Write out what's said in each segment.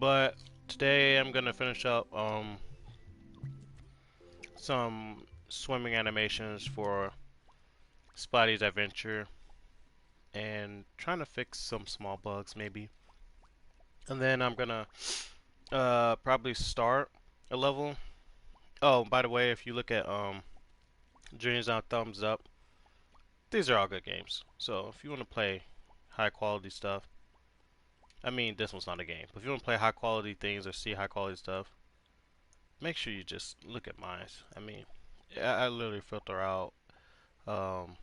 But today I'm gonna finish up some swimming animations for Splatty's adventure and trying to fix some small bugs maybe. And then I'm gonna probably start a level. Oh, by the way, if you look at Dreams on Thumbs Up, these are all good games. So if you want to play high quality stuff, I mean this one's not a game, but if you want to play high quality things or see high quality stuff, make sure you just look at mine. I mean, I literally filter out um,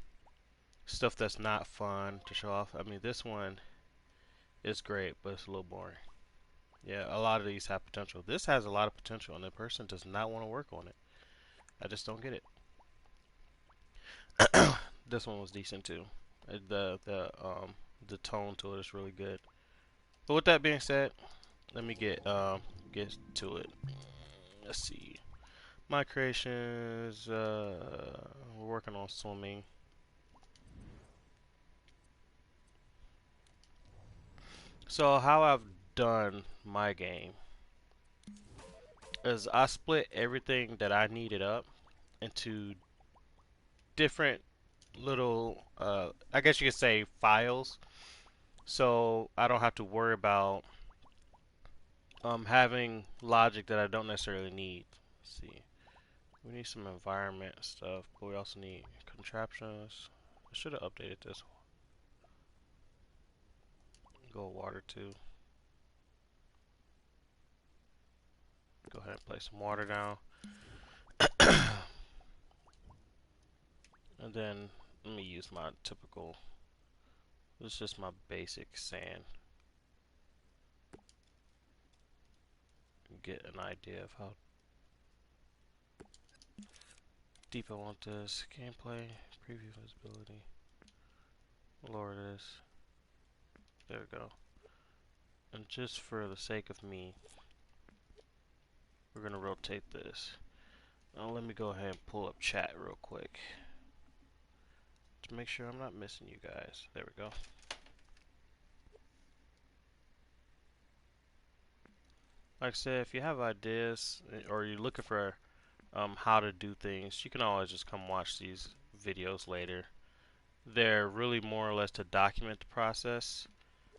stuff that's not fun to show off. I mean, this one is great, but it's a little boring. Yeah, a lot of these have potential. This has a lot of potential, and the person does not want to work on it. I just don't get it. This one was decent too. The tone to it is really good. But with that being said, let me get to it. Let's see. My creations. We're working on swimming. So how I've done my game is I split everything that I needed up into different little, I guess you could say files. So I don't have to worry about having logic that I don't necessarily need. Let's see. We need some environment stuff, but we also need contraptions. I should have updated this. Go water too. Go ahead and place some water down. And then let me use my typical, this is just my basic sand. Get an idea of how deep I want this. Gameplay, preview visibility. Lower this. There we go. And just for the sake of me, we're gonna rotate this. Now let me go ahead and pull up chat real quick to make sure I'm not missing you guys. There we go. Like I said, if you have ideas or you're looking for how to do things, you can always just come watch these videos later. They're really more or less to document the process,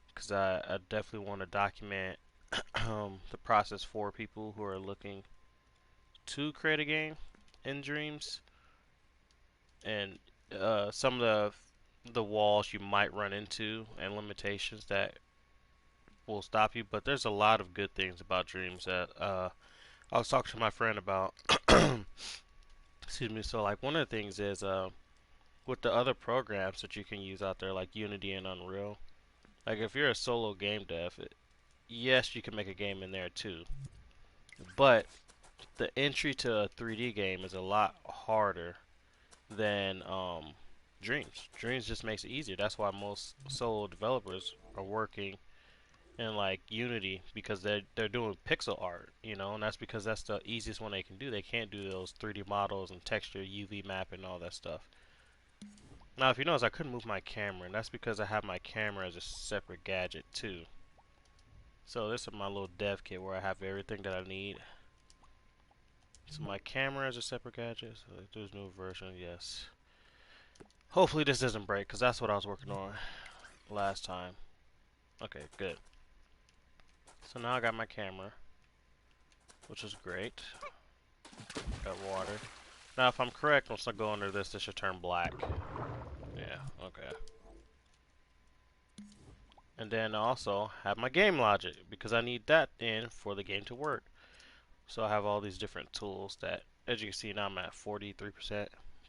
because I definitely want to document the process for people who are looking to create a game in Dreams, and some of the walls you might run into and limitations that will stop you. But there's a lot of good things about Dreams that I was talking to my friend about. Excuse me. So like one of the things is with the other programs that you can use out there, like Unity and Unreal. Like if you're a solo game dev, yes, you can make a game in there too. But the entry to a 3D game is a lot harder than Dreams. Dreams just makes it easier. That's why most solo developers are working in like Unity, because they're doing pixel art, you know, and that's because that's the easiest one they can do. They can't do those 3D models and texture, UV map, and all that stuff. Now, if you notice, I couldn't move my camera, and that's because I have my camera as a separate gadget too. So this is my little dev kit where I have everything that I need. So my camera is a separate gadget. So if there's no version, yes. Hopefully this doesn't break, because that's what I was working on last time. Okay, good. So now I got my camera, which is great. Got water. Now if I'm correct, once I go under this, this should turn black. Yeah, okay. And then I also have my game logic, because I need that in for the game to work. So I have all these different tools that, as you can see now, I'm at 43%,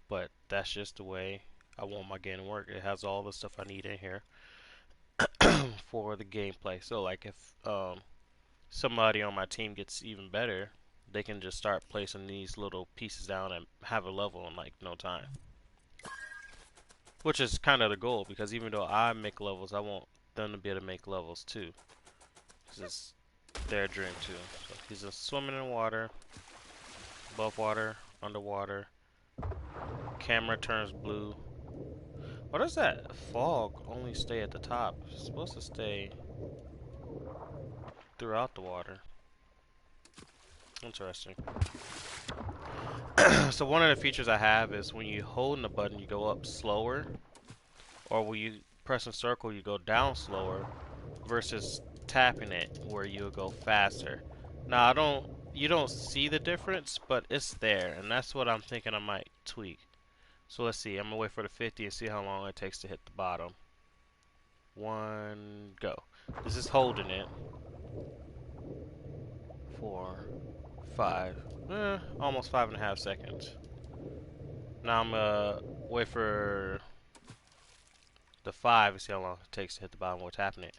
but that's just the way I want my game to work. It has all the stuff I need in here for the gameplay. So like if somebody on my team gets even better, they can just start placing these little pieces down and have a level in like no time. Which is kind of the goal, because even though I make levels, I want them to be able to make levels too, because it's their dream too. So he's just swimming in water, above water, underwater. Camera turns blue. Why does that fog only stay at the top? It's supposed to stay throughout the water. Interesting. So one of the features I have is when you hold the button, you go up slower, or when you press and circle, you go down slower, versus tapping it where you'll go faster. Now you don't see the difference, but it's there, and that's what I'm thinking I might tweak. So let's see. I'm gonna wait for the 50 and see how long it takes to hit the bottom. 1, go. This is holding it. 4, 5, almost 5.5 seconds. Now I'm gonna wait for the 5 and see how long it takes to hit the bottom while tapping it.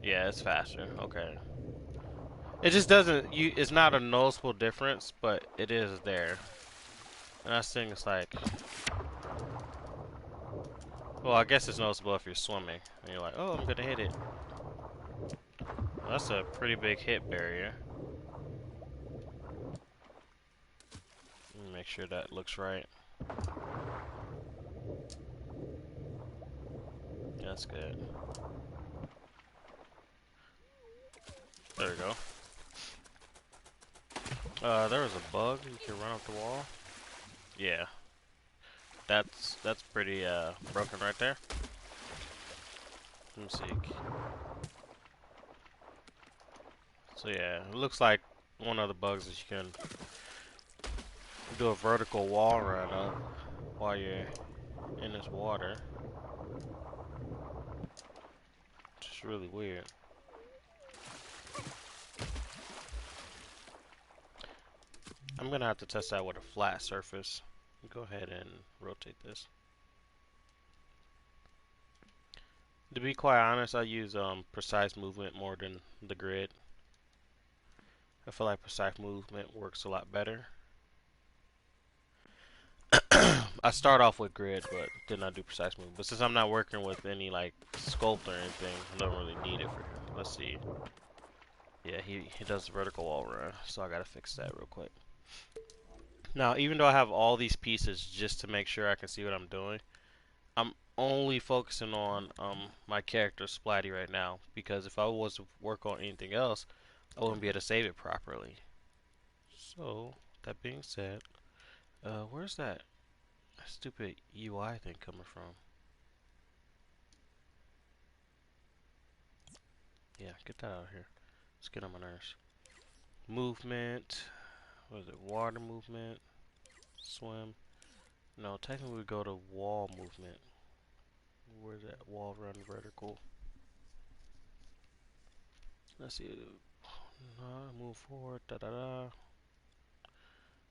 Yeah, it's faster. Okay. It just doesn't. It's not a noticeable difference, but it is there. And I think it's like, well, I guess it's noticeable if you're swimming and you're like, oh, I'm gonna hit it. Well, that's a pretty big hit barrier. Let me make sure that looks right. That's good. There we go. There was a bug. You can run up the wall. Yeah, that's pretty broken right there. Let me see. So yeah, it looks like one of the bugs is you can do a vertical wall run up while you're in this water. It's really weird. I'm gonna have to test that with a flat surface. Go ahead and rotate this. To be quite honest, I use precise movement more than the grid. I feel like precise movement works a lot better. I start off with grid, but then I do precise movement. But since I'm not working with any like sculpt or anything, I don't really need it for him. Let's see. Yeah, he does the vertical wall run, so I gotta fix that real quick. Now, even though I have all these pieces just to make sure I can see what I'm doing, I'm only focusing on my character Splatty right now, because if I was to work on anything else, I wouldn't be able to save it properly. So, that being said, where's that stupid UI thing coming from? Yeah, get that out of here. Let's get on my nerves. Movement. What is it? Water movement. Swim. No, technically we go to wall movement. Where's that? Wall run vertical. Let's see. Move forward. Da da da.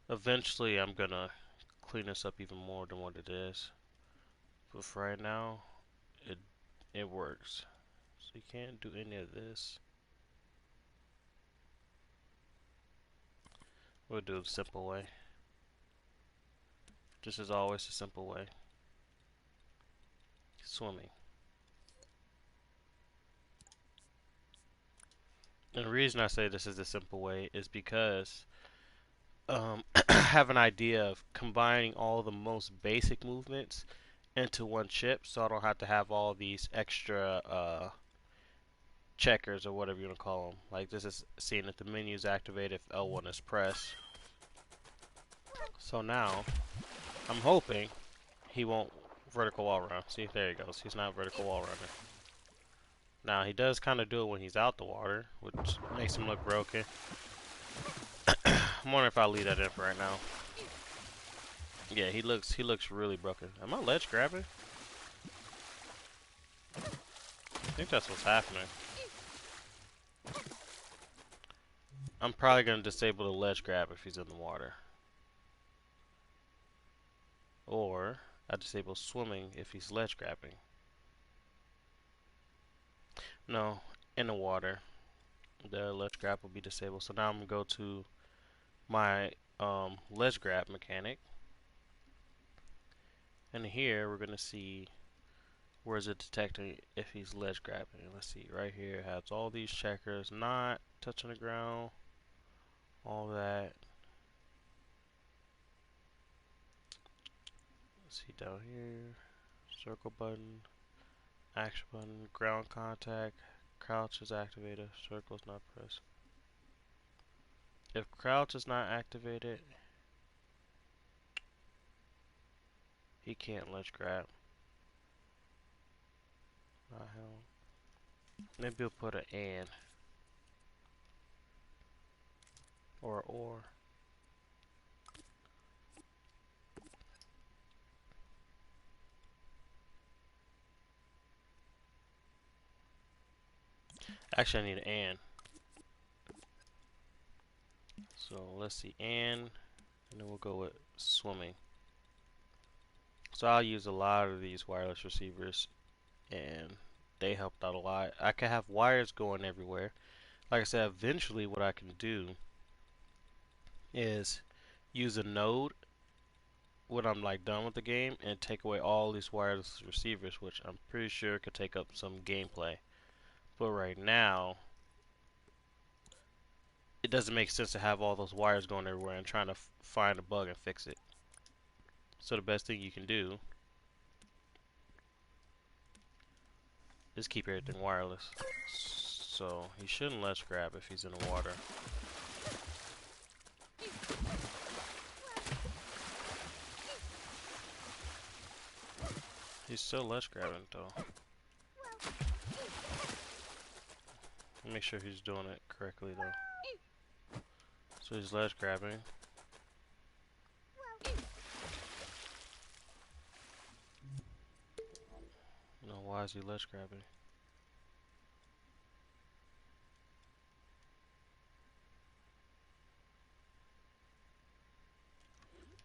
Eventually, I'm gonna clean this up even more than what it is. But for right now, it works. So you can't do any of this. We'll do it the simple way. This is always the simple way. Swimming. And the reason I say this is the simple way is because I have an idea of combining all the most basic movements into one chip, so I don't have to have all these extra checkers or whatever you want to call them. Like this is seeing if the menu is activated if L1 is pressed. So now I'm hoping he won't vertical wall run. See, there he goes. He's not vertical wall running. Now he does kind of do it when he's out the water, which makes him look broken. I'm wondering if I'll leave that in for right now. Yeah, he looks really broken. Am I ledge grabbing? I think that's what's happening. I'm probably gonna disable the ledge grab if he's in the water. Or I disable swimming if he's ledge grabbing. No, in the water, the ledge grab will be disabled. So now I'm gonna go to my ledge grab mechanic, and here we're gonna see where is it detecting if he's ledge grabbing. Let's see, right here it has all these checkers, not touching the ground, all that. Let's see down here, circle button, Action button, ground contact, crouch is activated, circle is not pressed. If crouch is not activated, he can't ledge grab. Hell. Maybe we'll put an and or. Actually, I need an and. So let's see, and then we'll go with swimming. So I'll use a lot of these wireless receivers, and they helped out a lot. I can have wires going everywhere. Like I said, eventually what I can do is use a node when I'm like done with the game and take away all these wireless receivers, which I'm pretty sure could take up some gameplay. But right now, it doesn't make sense to have all those wires going everywhere and trying to find a bug and fix it. So the best thing you can do is keep everything wireless. So he shouldn't ledge grab if he's in the water. He's still ledge grabbing though. Make sure he's doing it correctly though. So he's ledge grabbing. No, why is he ledge grabbing?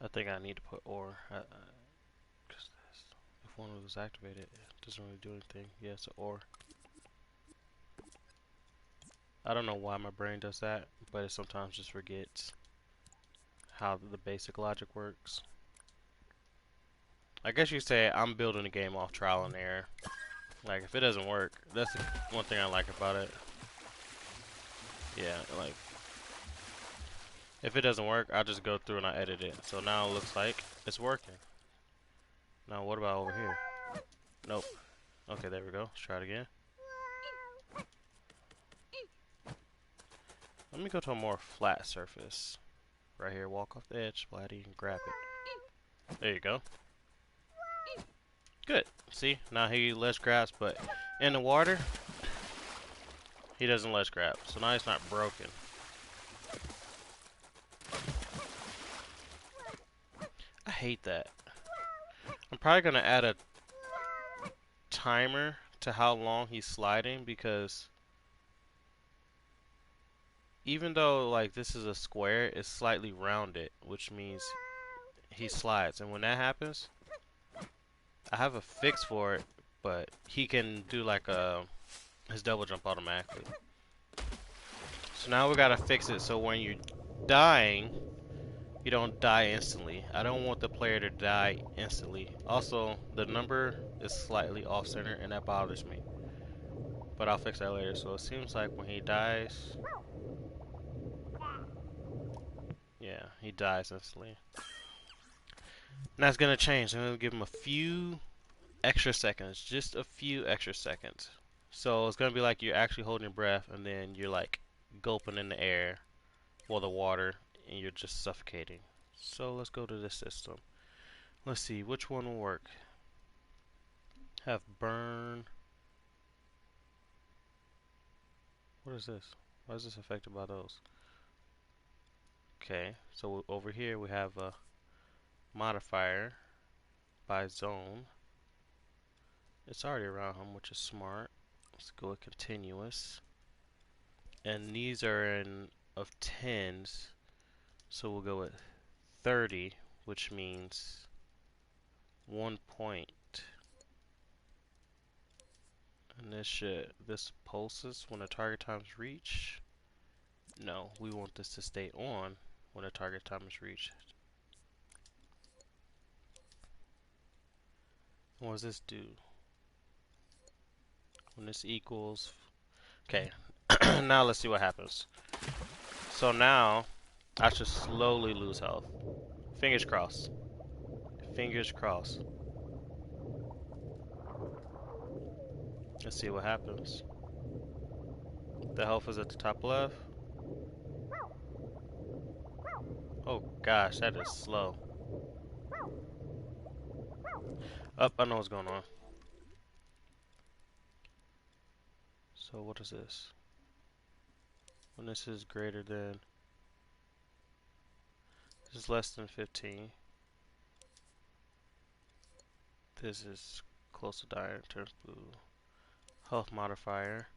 I think I need to put or. Cause if one was activated, it doesn't really do anything. Yeah, it's an or. I don't know why my brain does that, but it sometimes just forgets how the basic logic works. I guess you say I'm building the game off trial and error. Like, if it doesn't work, that's the one thing I like about it. Yeah, like, if it doesn't work, I'll just go through and I edit it. So now it looks like it's working. Now, what about over here? Nope. Okay, there we go. Let's try it again. Let me go to a more flat surface. Right here, walk off the edge, Splatty, and grab it. There you go. Good. See, now he ledge grabs, but in the water, he doesn't ledge grab. So now he's not broken. I hate that. I'm probably gonna add a timer to how long he's sliding, because even though like this is a square, it's slightly rounded, which means he slides. And when that happens, I have a fix for it, but he can do like his double jump automatically. So now we gotta fix it so when you're dying, you don't die instantly. I don't want the player to die instantly. Also, the number is slightly off center and that bothers me. But I'll fix that later. So it seems like when he dies, yeah, he dies instantly. And that's gonna change. I'm gonna give him a few extra seconds, just a few extra seconds. So it's gonna be like you're actually holding your breath and then you're like gulping in the air or the water and you're just suffocating. So let's go to this system. Let's see which one will work. Have burn. What is this? Why is this affected by those? Okay, so over here we have a modifier by zone. It's already around him, which is smart. Let's go with continuous. And these are in of tens, so we'll go with 30, which means 1 point. And this pulses when the target time is reached. No, we want this to stay on when the target time is reached. What does this do? When this equals, okay, now let's see what happens. So now I should slowly lose health. Fingers crossed. Fingers crossed. Let's see what happens. The health is at the top left. Oh gosh, that is slow. Up, I know what's going on. So what is this? When this is greater than, this is less than 15. This is close to dying in terms of health modifier.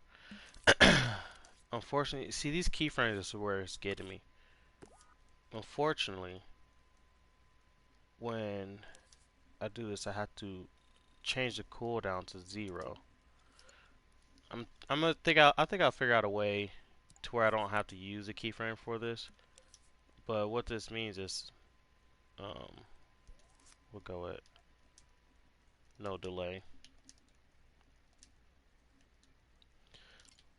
Unfortunately, see these keyframes is where it's getting me. Unfortunately, when I do this, I have to change the cooldown to 0. I think I'll figure out a way to where I don't have to use a keyframe for this. But what this means is, um, we'll go with no delay.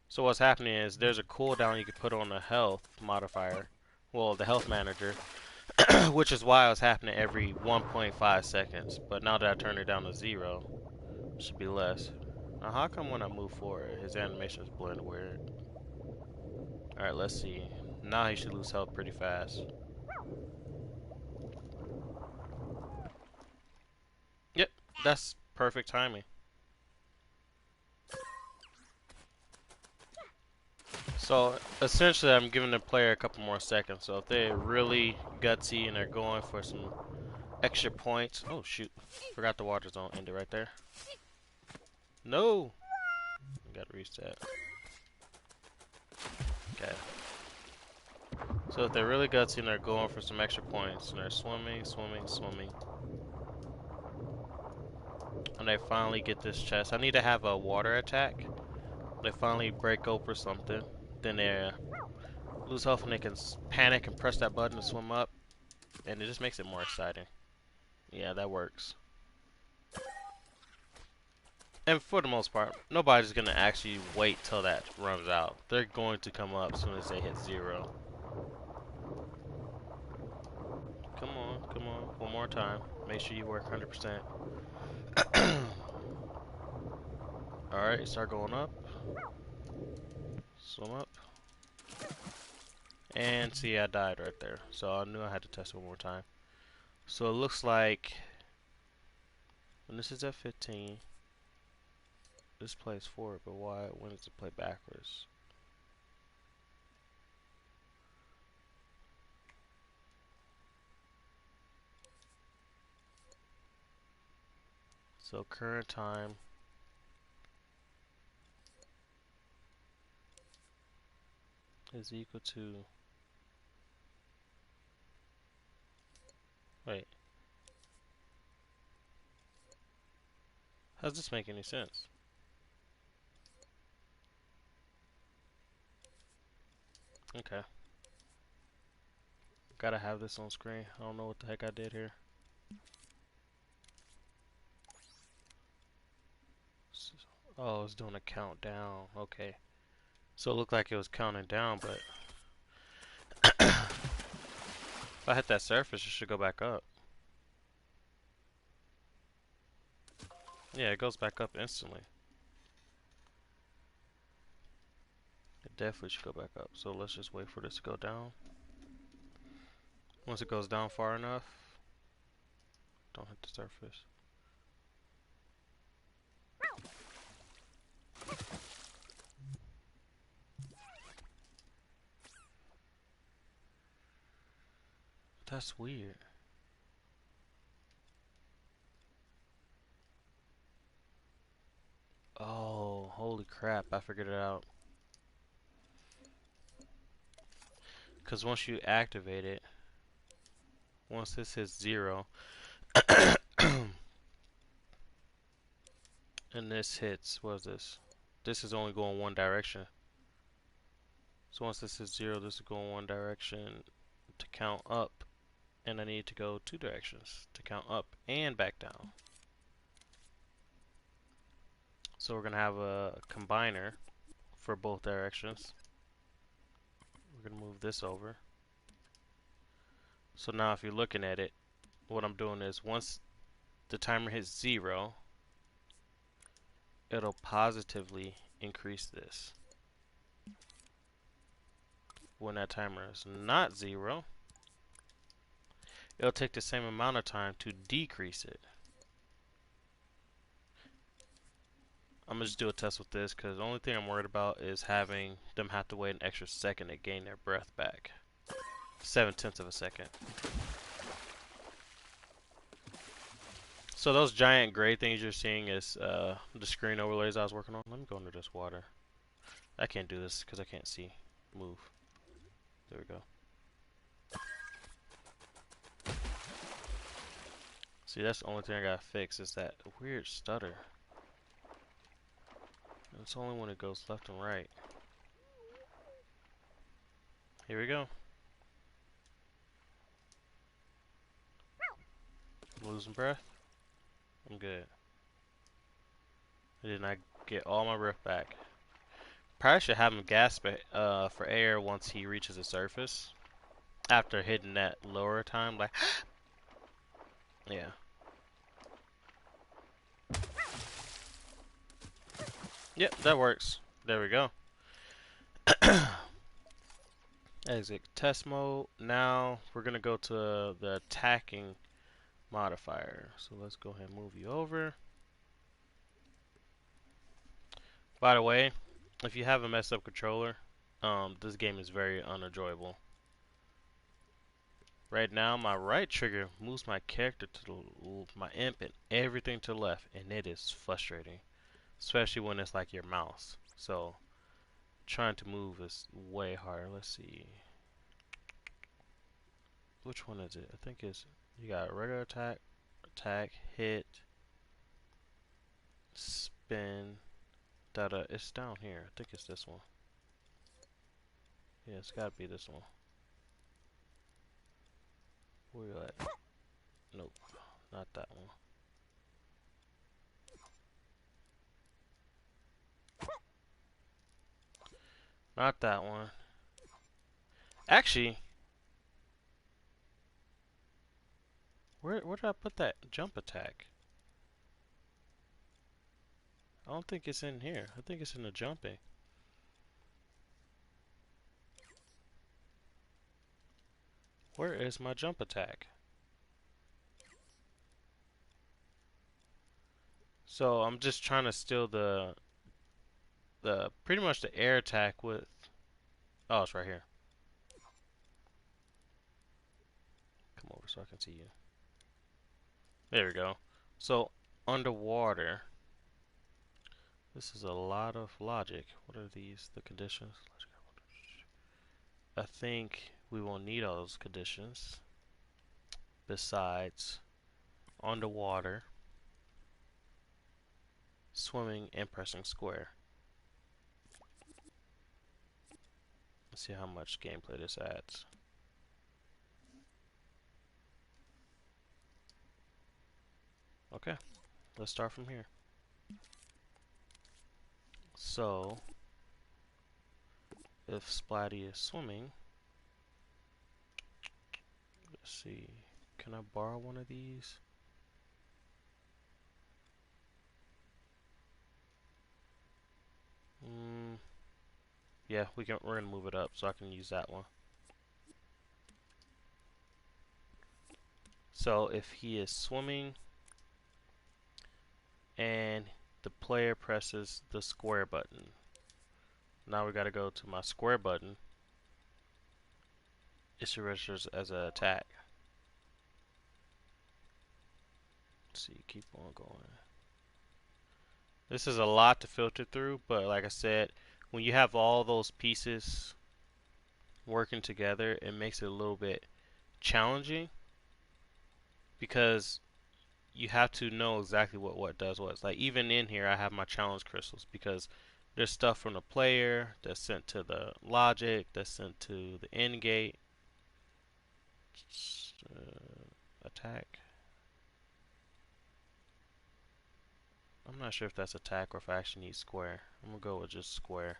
So what's happening is there's a cooldown you can put on the health modifier, well, the health manager, which is why it was happening every 1.5 seconds. But now that I turn it down to 0, it should be less. Now how come when I move forward, his animations blend weird? Alright, let's see. Now he should lose health pretty fast. Yep, that's perfect timing. So essentially I'm giving the player a couple more seconds. So if they're really gutsy and they're going for some extra points. Oh shoot, forgot the water zone ended right there. No! Gotta reset. Okay. So if they're really gutsy and they're going for some extra points and they're swimming, swimming, swimming, and they finally get this chest. I need to have a water attack. They finally break over something. Then they lose health and they can panic and press that button to swim up. And it just makes it more exciting. Yeah, that works. And for the most part, nobody's going to actually wait till that runs out. They're going to come up as soon as they hit 0. Come on, come on. One more time. Make sure you work 100%. Alright, start going up. Swim up. And see, I died right there. So I knew I had to test it one more time. So it looks like when this is at 15, this plays forward, but why? When does it play backwards? So current time is equal to, wait, how does this make any sense? Okay. Gotta have this on screen. I don't know what the heck I did here. Oh, it's doing a countdown. Okay. So it looked like it was counting down, but if I hit that surface, it should go back up. Yeah, it goes back up instantly. It definitely should go back up. So let's just wait for this to go down. Once it goes down far enough, don't hit the surface. That's weird. Oh, holy crap, I figured it out. Because once you activate it, once this hits 0, and this hits, what is this? This is only going one direction. So once this is 0, this is going one direction to count up. And I need to go 2 directions to count up and back down. So we're going to have a combiner for both directions. We're going to move this over. So now if you're looking at it, what I'm doing is once the timer hits 0, it'll positively increase this. When that timer is not 0, it'll take the same amount of time to decrease it. I'm gonna just do a test with this because the only thing I'm worried about is having them have to wait an extra second to gain their breath back. 0.7 of a second. So those giant gray things you're seeing is the screen overlays I was working on. Let me go under this water. I can't do this because I can't see. Move. There we go. See, that's the only thing I gotta fix is that weird stutter. And it's only when it goes left and right. Here we go. Losing breath. I'm good. I did not get all my breath back. Probably should have him gasp for air once he reaches the surface. After hitting that lower time, like, yeah. Yep, that works. There we go. Exit test mode. Now we're gonna go to the attacking modifier. So let's go ahead and move you over. By the way, if you have a messed up controller, this game is very unenjoyable. Right now, my right trigger moves my character to my imp and everything to the left, and it is frustrating, especially when it's like your mouse. So trying to move is way harder. Let's see. Which one is it? I think it's, you got regular attack, hit, spin, da-da. It's down here. I think it's this one. Yeah, it's gotta be this one. Where you at? Nope, not that one. Not that one. Actually, where did I put that jump attack? I don't think it's in here. I think it's in the jumping. Where is my jump attack? So I'm just trying to steal the pretty much the air attack with, oh, it's right here. Come over so I can see you. There we go. So underwater, this is a lot of logic. What are these? The conditions? I think we won't need all those conditions. Besides underwater, swimming, and pressing square. Let's see how much gameplay this adds. Okay, let's start from here. So, if Splatty is swimming, let's see, can I borrow one of these? Yeah, we're gonna move it up so I can use that one. So if he is swimming and the player presses the square button, now we gotta go to my square button. It should register as an attack. Let's see, keep on going. This is a lot to filter through, but like I said, when you have all those pieces working together, it makes it a little bit challenging because you have to know exactly what does what. Like even in here, I have my challenge crystals because there's stuff from the player that's sent to the logic, that's sent to the end gate. Attack. I'm not sure if that's attack or if I actually need square. I'm gonna go with just square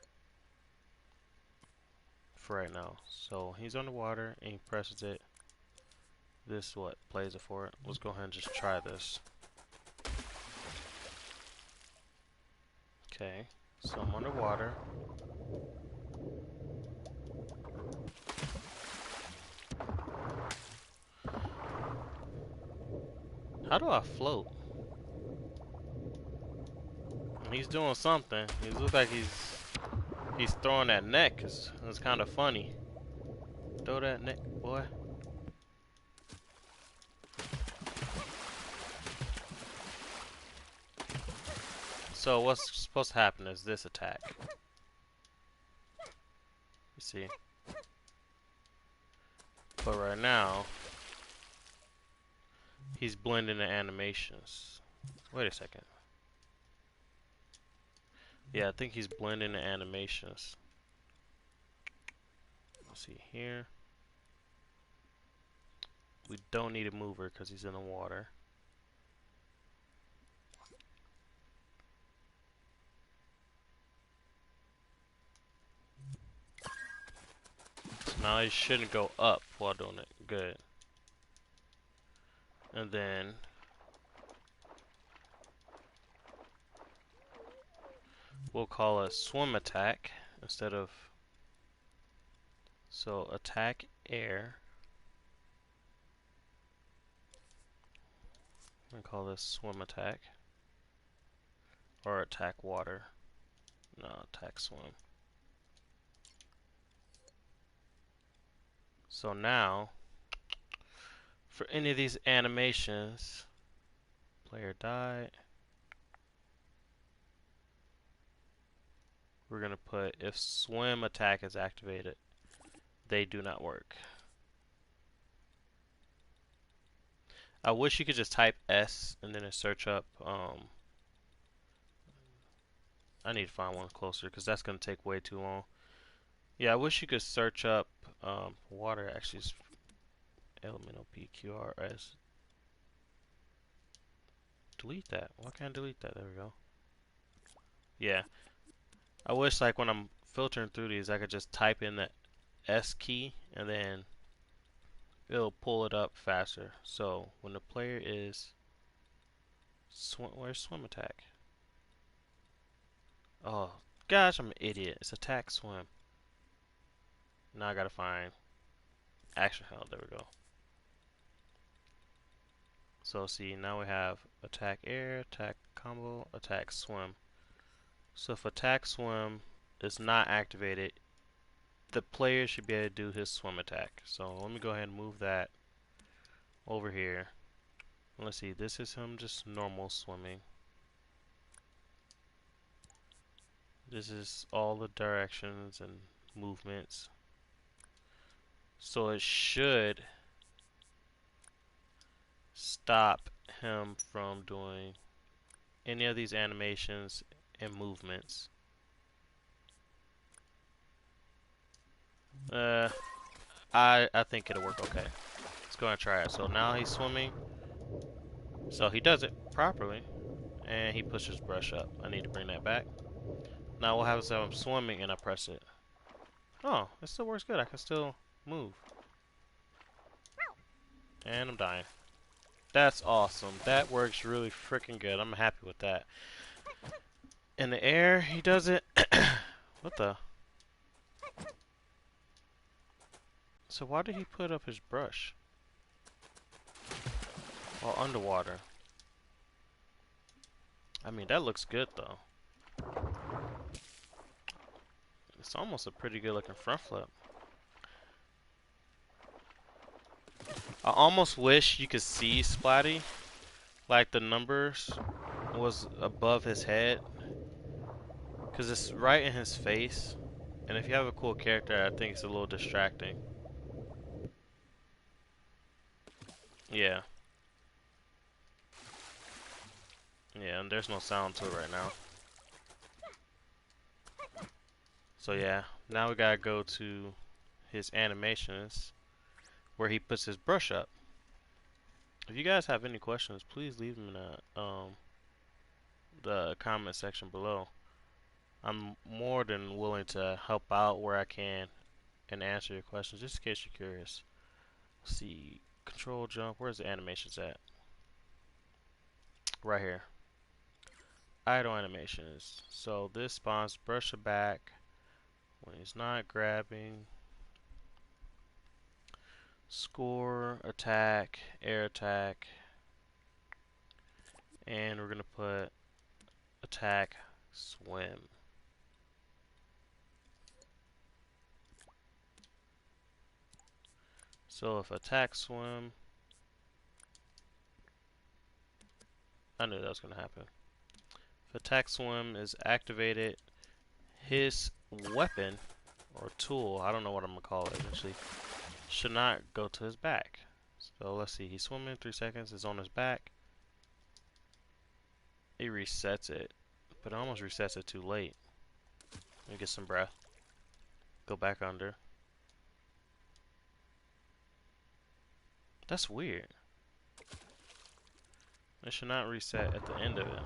for right now. So he's underwater and he presses it. This what plays it for it. Let's go ahead and just try this. Okay, so I'm underwater. How do I float? He's doing something. He looks like he's throwing that net. It's kind of funny. Throw that net, boy. So what's supposed to happen is this attack. You see. But right now, he's blending the animations. Wait a second. Yeah, I think he's blending the animations. Let's see here. We don't need a mover because he's in the water. So now he shouldn't go up while doing it. Good. And then we'll call a swim attack instead of, so attack air. I'm gonna call this swim attack. Or attack water. No, attack swim. So now, for any of these animations, player died. We're gonna put if swim attack is activated, they do not work. I wish you could just type S and then search up. I need to find one closer because that's gonna take way too long. Yeah, I wish you could search up water. Actually, is elemental PQRS. Delete that. Why can't I delete that? There we go. Yeah, I wish like when I'm filtering through these, I could just type in the S key and then it'll pull it up faster. So when the player is where's swim attack? Oh gosh, I'm an idiot. It's attack swim. Now I gotta find action held. There we go. So see, now we have attack air, attack combo, attack swim. So if attack swim is not activated, the player should be able to do his swim attack. So let me go ahead and move that over here. Let's see, this is him just normal swimming. This is all the directions and movements. So it should stop him from doing any of these animations and movements. I think it'll work okay. Let's go and try it. So now he's swimming. So he does it properly. And he pushes brush up. I need to bring that back. Now what happens if I'm swimming and I press it? Oh, it still works good. I can still move. And I'm dying. That's awesome. That works really freaking good. I'm happy with that. In the air, he does it. What the? So why did he put up his brush? While underwater. I mean, that looks good though. It's almost a pretty good looking front flip. I almost wish you could see Splatty, like the numbers was above his head, because it's right in his face, and if you have a cool character, I think it's a little distracting. Yeah. Yeah, and there's no sound to it right now. So yeah, now we gotta go to his animations, where he puts his brush up. If you guys have any questions, please leave them in the comment section below. I'm more than willing to help out where I can and answer your questions, just in case you're curious. Let's see, control jump, where's the animations at? Right here. idle animations. So this spawns brush it back when he's not grabbing. Score, attack, air attack, and we're gonna put attack, swim. So if attack, swim, I knew that was gonna happen. If attack, swim is activated, his weapon or tool, I don't know what I'm gonna call it eventually, should not go to his back. So let's see, he's swimming 3 seconds, it's on his back. He resets it, but it almost resets it too late. Let me get some breath. Go back under. That's weird. It should not reset at the end of it.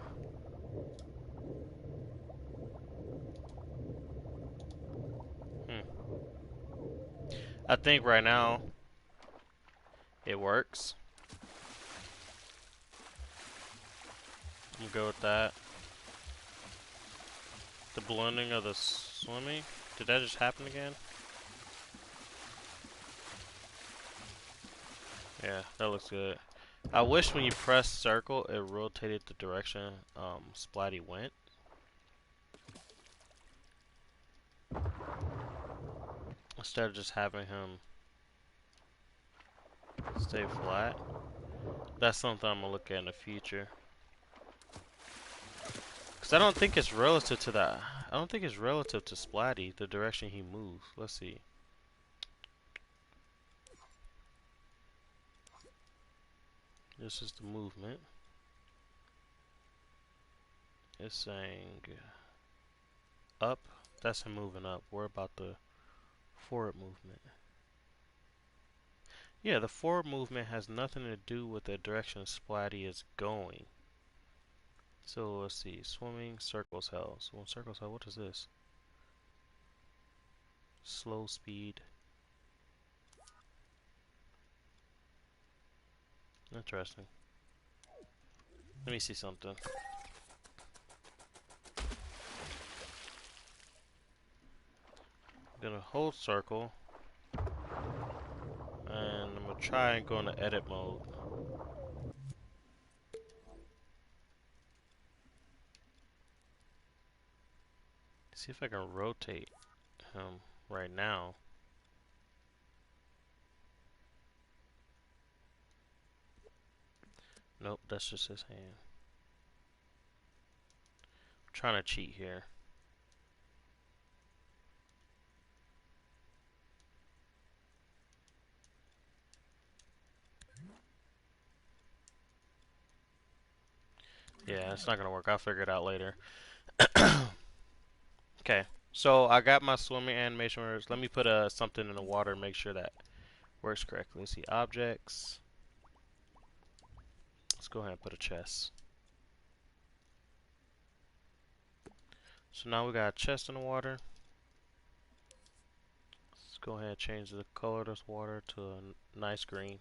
I think right now it works. I'm gonna go with that. The blending of the swimming. Did that just happen again? Yeah, that looks good. I wish when you press circle, it rotated the direction Splatty went. Instead of just having him stay flat. That's something I'm gonna look at in the future. Cause I don't think it's relative to that. I don't think it's relative to Splatty, the direction he moves. Let's see. This is the movement. It's saying up. That's him moving up. We're about the forward movement. Yeah, the forward movement has nothing to do with the direction Splatty is going. So let's see. Swimming, circles held. So when circles held, what is this? Slow speed. Interesting. Let me see something. I'm gonna hold circle. And I'm gonna try and go into edit mode. See if I can rotate him right now. Nope, that's just his hand. I'm trying to cheat here. Yeah, it's not gonna work. I'll figure it out later. Okay, so I got my swimming animation works. Let me put something in the water and make sure that works correctly. Let's see, objects. Let's go ahead and put a chest. So now we got a chest in the water. Let's go ahead and change the color of this water to a nice green.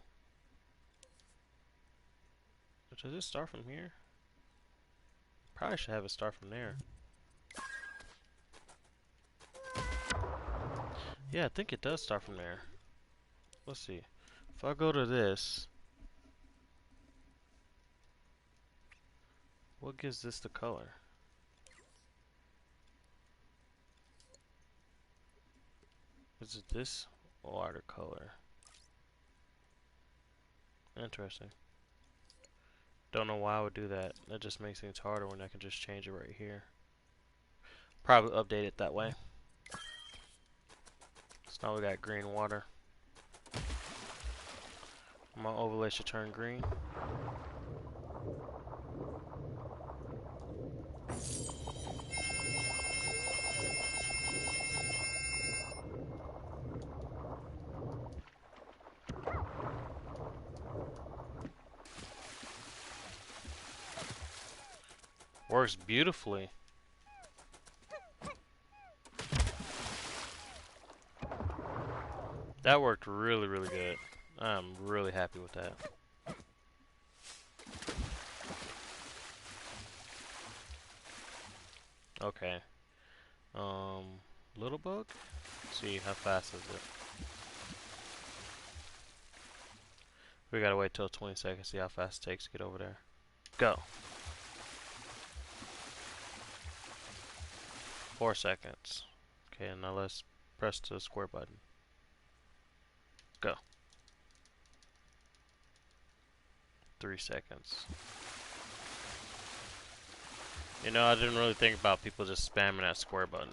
Does it start from here? Probably should have it start from there. Yeah, I think it does start from there. Let's see. If I go to this, what gives this the color? Is it this watercolor? Interesting. Don't know why I would do that. That just makes things harder when I can just change it right here. Probably update it that way. So now we got green water. My overlay should turn green. Works beautifully. That worked really, really good. I'm really happy with that. Okay. Little bug? Let's see, how fast is it? We gotta wait till 20 seconds, see how fast it takes to get over there. Go. 4 seconds. Okay, now let's press the square button. Go. 3 seconds. You know, I didn't really think about people just spamming that square button.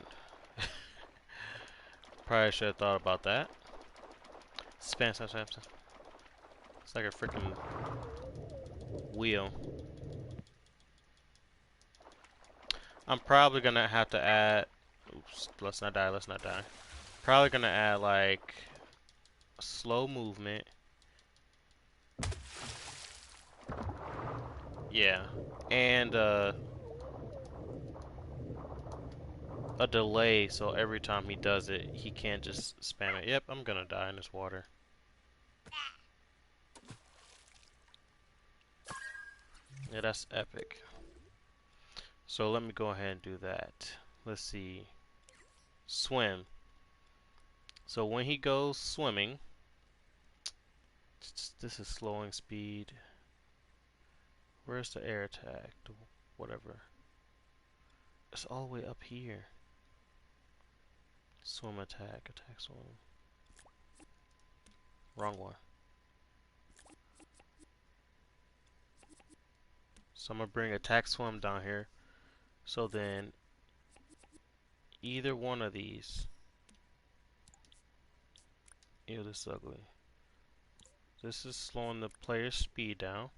Probably should have thought about that. Spam, spam, spam, spam. It's like a freaking wheel. I'm probably gonna have to add. Oops, let's not die, let's not die. Probably gonna add like slow movement. Yeah. And a delay so every time he does it, he can't just spam it. Yep, I'm gonna die in this water. Yeah, that's epic. So let me go ahead and do that. Let's see. Swim. So when he goes swimming, this is slowing speed. Where's the air attack? Whatever. It's all the way up here. Swim attack, attack swim. Wrong one. So I'm gonna bring attack swim down here. So then either one of these. Ew, this is ugly. This is slowing the player's speed down.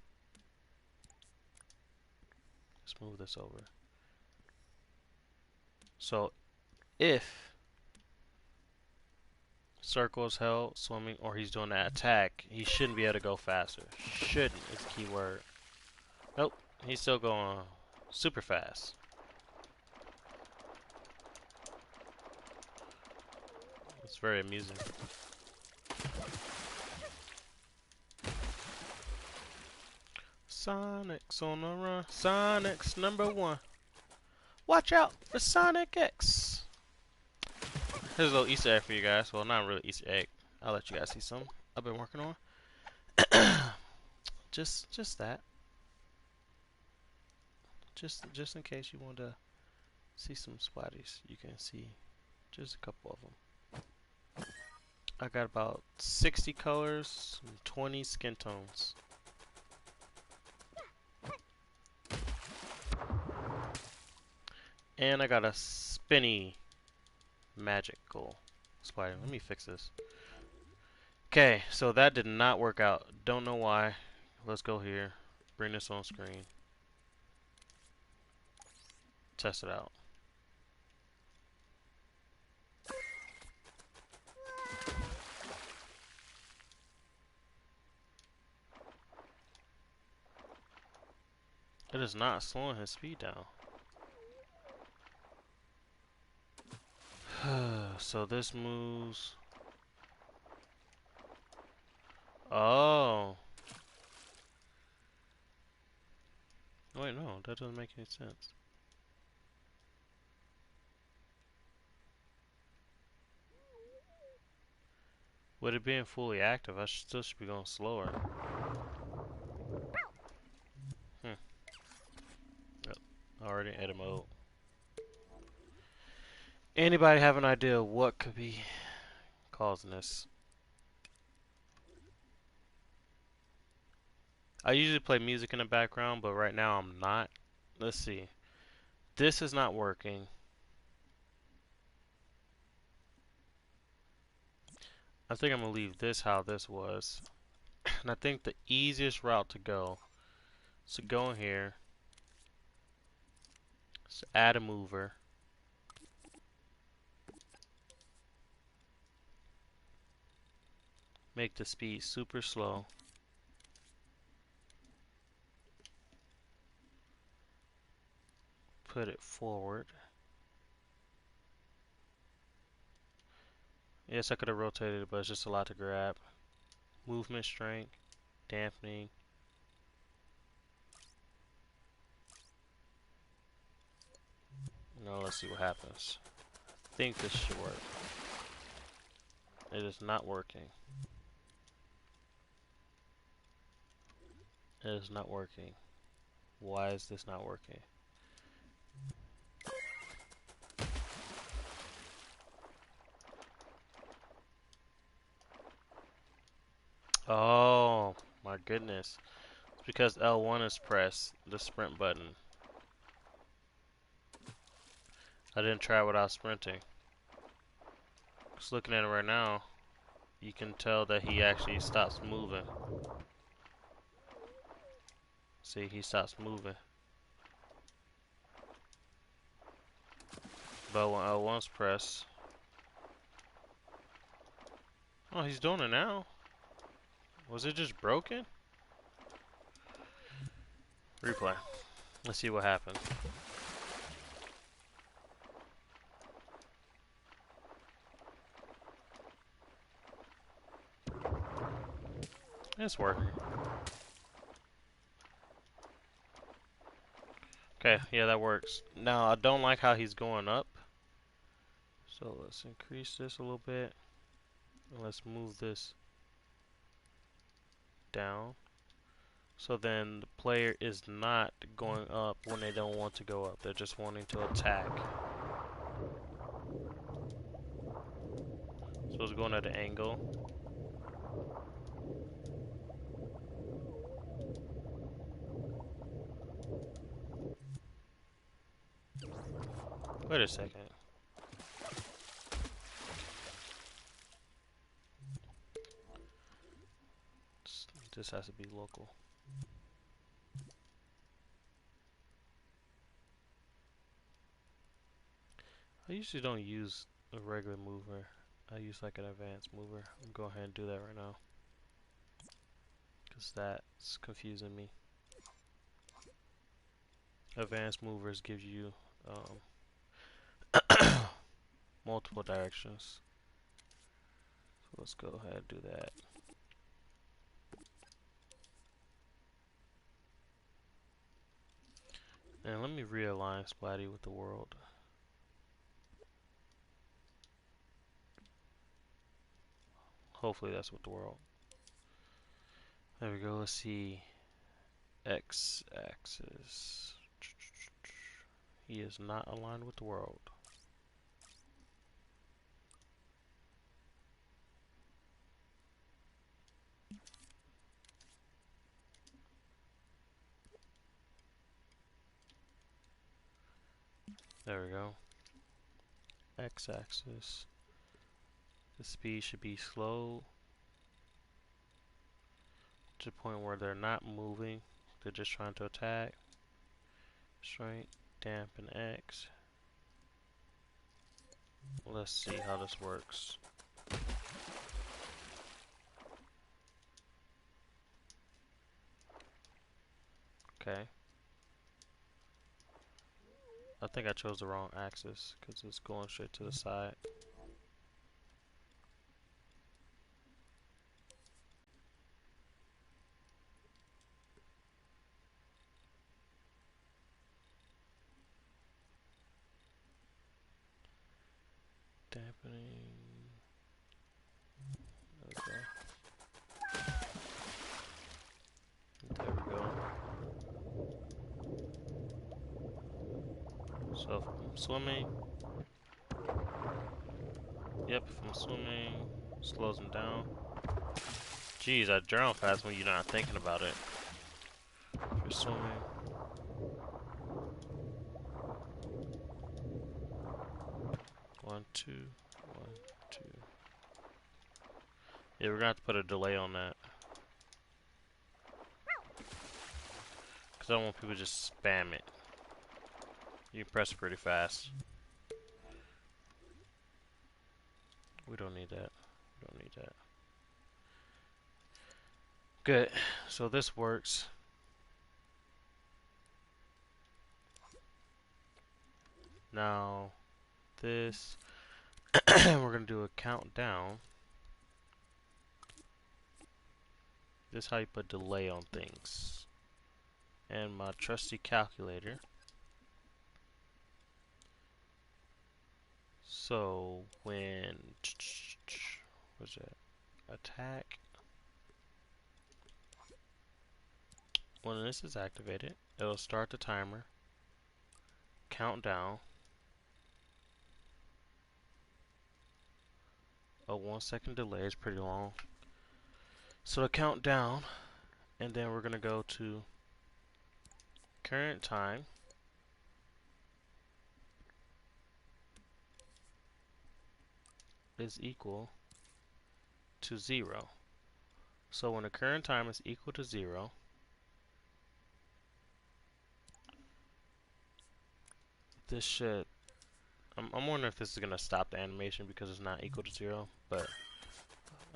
Let's move this over. So if circle is held, swimming, or he's doing that attack, he shouldn't be able to go faster. Shouldn't is the key word. Nope, he's still going super fast. It's very amusing. Sonic's on the run. Sonic's #1. Watch out for Sonic X. Here's a little Easter egg for you guys. Well, not really Easter egg. I'll let you guys see some I've been working on. just that. Just in case you want to see some Splattys, you can see just a couple of them. I got about 60 colors and 20 skin tones. And I got a spinny magical spider. Let me fix this. Okay, so that did not work out. Don't know why. Let's go here. Bring this on screen. Test it out. It is not slowing his speed down. So this moves. Oh. Wait, no, that doesn't make any sense. With it being fully active, I still should be going slower. Yep. Already in edit mode. Anybody have an idea what could be causing this? I usually play music in the background, but right now I'm not. Let's see. This is not working. I think I'm going to leave this how this was. And I think the easiest route to go is to go in here. Just add a mover. Make the speed super slow. Put it forward. Yes, I could have rotated it, but it's just a lot to grab. Movement strength, dampening. Now let's see what happens. I think this should work. It is not working. It is not working. Why is this not working? Oh my goodness. It's because L1 is pressed, the sprint button. I didn't try without sprinting. Just looking at it right now, you can tell that he actually stops moving. See, he stops moving. But when L1's pressed... Oh, he's doing it now. Was it just broken? Replay. Let's see what happens. It's working. Okay, yeah, that works. Now, I don't like how he's going up. So let's increase this a little bit. And let's move this down. So then the player is not going up when they don't want to go up. They're just wanting to attack. So it's going at an angle. Wait a second. This has to be local. I usually don't use a regular mover. I use like an advanced mover. I'm going to go ahead and do that right now. Because that's confusing me. Advanced movers give you multiple directions. So let's go ahead and do that. And let me realign Splatty with the world. Hopefully that's with the world. There we go. Let's see. X-axis. He is not aligned with the world. There we go. X-axis. The speed should be slow to the point where they're not moving. They're just trying to attack. Straight, dampen X. Let's see how this works. Okay. I think I chose the wrong axis because it's going straight to the side. Dampening. Okay. There we go. So if I'm swimming, yep, if I'm swimming, slows them down. Jeez, I drown fast when you're not thinking about it. If you're swimming. One, two, one, two. Yeah, we're gonna have to put a delay on that. Because I don't want people to just spam it. You can press it pretty fast. We don't need that. We don't need that. Good. So this works. Now, this, we're going to do a countdown. This is how you put delay on things. And my trusty calculator. So when what's that? Attack. When this is activated, it'll start the timer, count down. A 1 second delay is pretty long. So to count down, and then we're gonna go to current time is equal to 0. So when the current time is equal to 0, this should, I'm wondering if this is gonna stop the animation because it's not equal to 0, but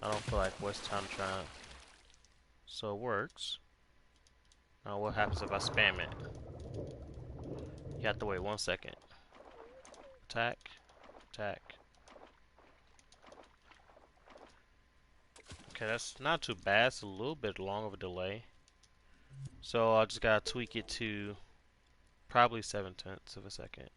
I don't feel like wasting time trying. So it works. Now what happens if I spam it? You have to wait 1 second. Attack, attack. Okay, that's not too bad. It's a little bit long of a delay. So I just gotta tweak it to probably 7/10 of a second.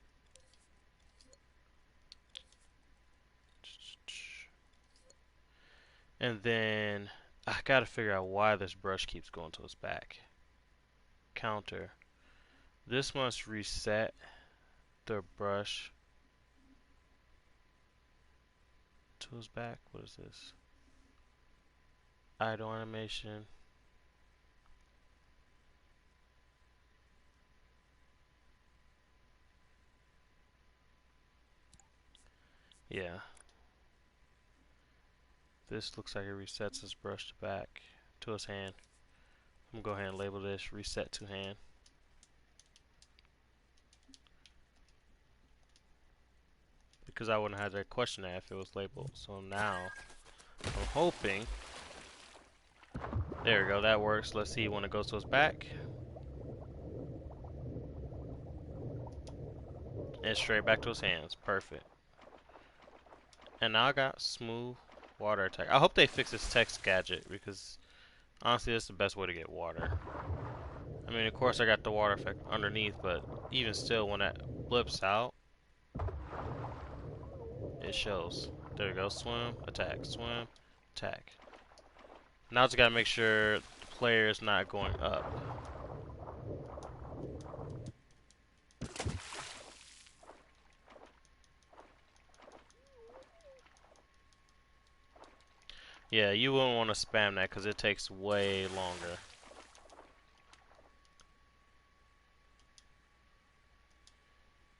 And then I gotta figure out why this brush keeps going to its back. Counter. This must reset the brush to its back. What is this? Idle animation. Yeah. This looks like it resets his brush to back to his hand. I'm gonna go ahead and label this reset to hand. Because I wouldn't have had to question that if it was labeled. So now I'm hoping. There we go, that works. Let's see when it goes to his back. And straight back to his hands. Perfect. And now I got smooth water attack. I hope they fix this text gadget because honestly that's the best way to get water. I mean, of course I got the water effect underneath, but even still when that blips out, it shows. There we go, swim, attack, swim, attack. Now I just gotta make sure the player is not going up. Yeah, you wouldn't want to spam that because it takes way longer.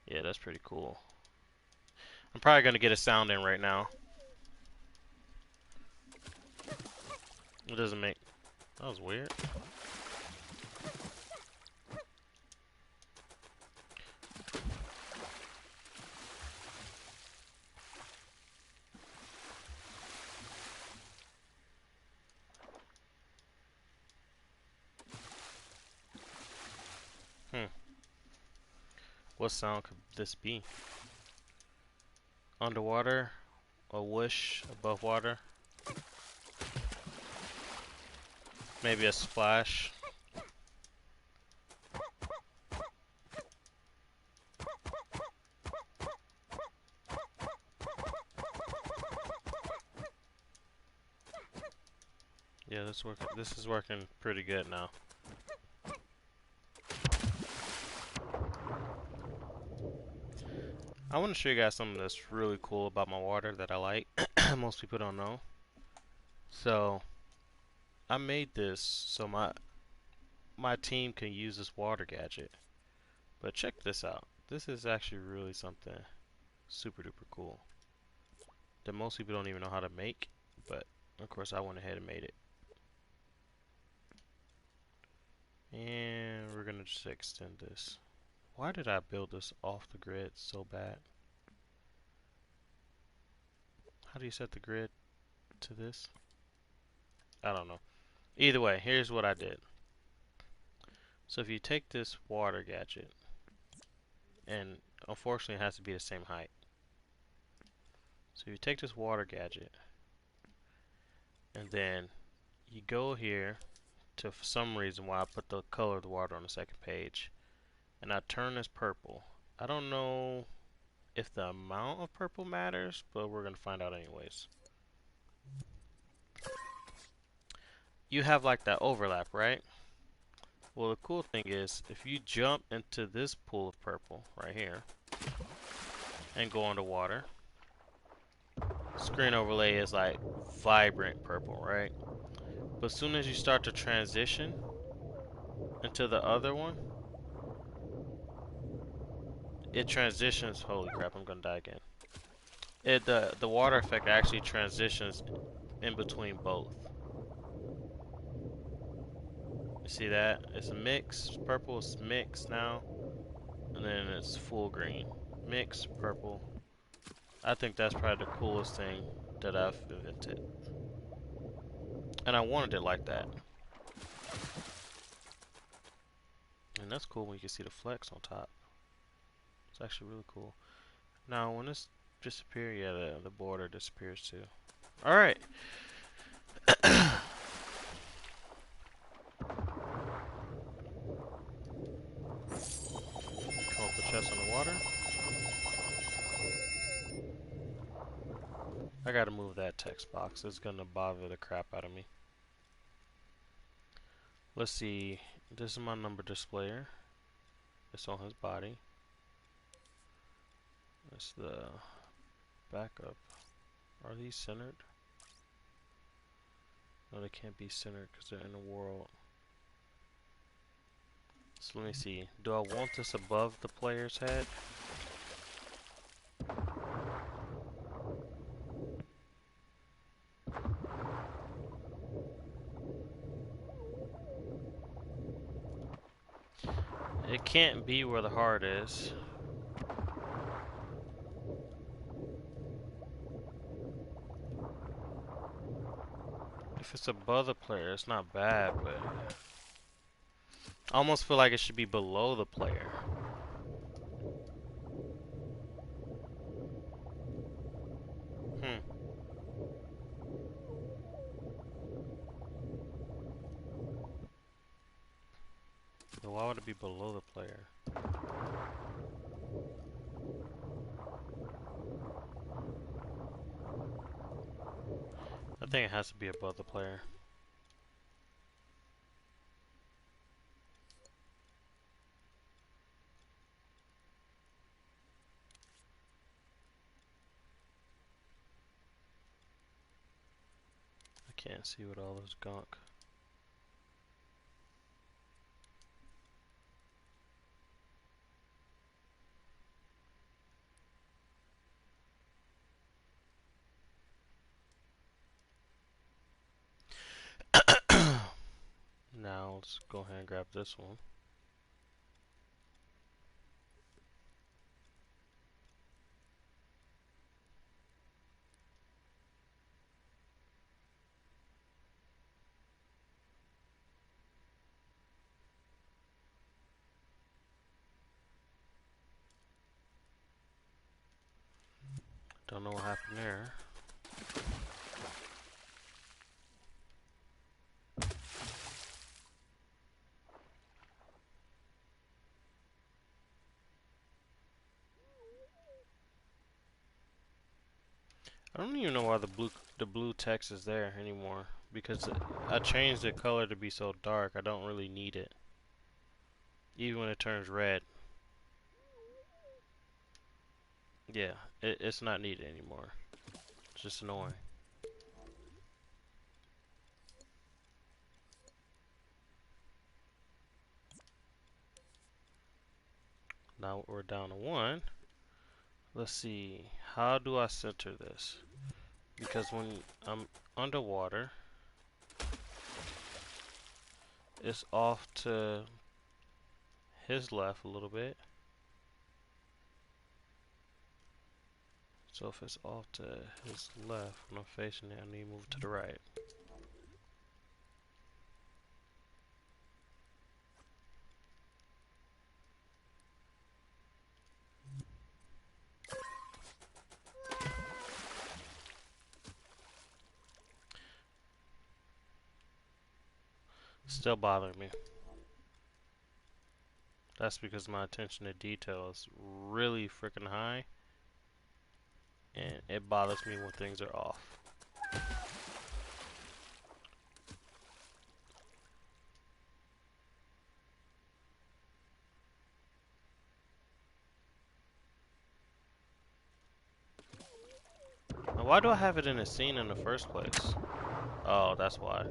Yeah, that's pretty cool. I'm probably gonna get a sound in right now. It doesn't make... That was weird. What sound could this be? Underwater? A whoosh above water? Maybe a splash? Yeah, this is working pretty good now. I want to show you guys something that's really cool about my water that I like. Most people don't know. So, I made this so my team can use this water gadget. But check this out. This is actually really something super duper cool that most people don't even know how to make, but of course I went ahead and made it. And we're gonna just extend this. Why did I build this off the grid so bad? How do you set the grid to this? I don't know. Either way, here's what I did. So if you take this water gadget, and unfortunately it has to be the same height. So you take this water gadget, and then you go here to, for some reason why I put the color of the water on the second page, and I turn this purple. I don't know if the amount of purple matters, but we're gonna find out anyways. You have like that overlap, right? Well, the cool thing is if you jump into this pool of purple right here and go underwater, screen overlay is like vibrant purple, right? But as soon as you start to transition into the other one, it transitions. Holy crap! I'm gonna die again. The water effect actually transitions in between both. You see that? It's a mix. Purple is mixed now, and then it's full green. Mix purple. I think that's probably the coolest thing that I've invented, and I wanted it like that. And that's cool when you can see the flex on top. It's actually really cool. Now when this disappears, yeah, the border disappears too. All right. Come up the chest on the water. I gotta move that text box. It's gonna bother the crap out of me. Let's see. This is my number displayer. It's on his body. That's the backup. Are these centered? No, they can't be centered because they're in the world. So let me see. Do I want this above the player's head? It can't be where the heart is. If it's above the player, it's not bad, but I almost feel like it should be below the player. Hmm. So why would it be below the player? I think it has to be above the player. I can't see with all this gunk. Now let's go ahead and grab this one. Don't know what happened there. I don't even know why the blue text is there anymore, because I changed the color to be so dark. I don't really need it, even when it turns red. Yeah, it's not needed anymore. It's just annoying. Now we're down to 1. Let's see, how do I center this? Because when I'm underwater, it's off to his left a little bit. So if it's off to his left when I'm facing it, I need to move to the right. Still bothering me. That's because my attention to detail is really freaking high and it bothers me when things are off. Now, why do I have it in a scene in the first place? Oh, that's why.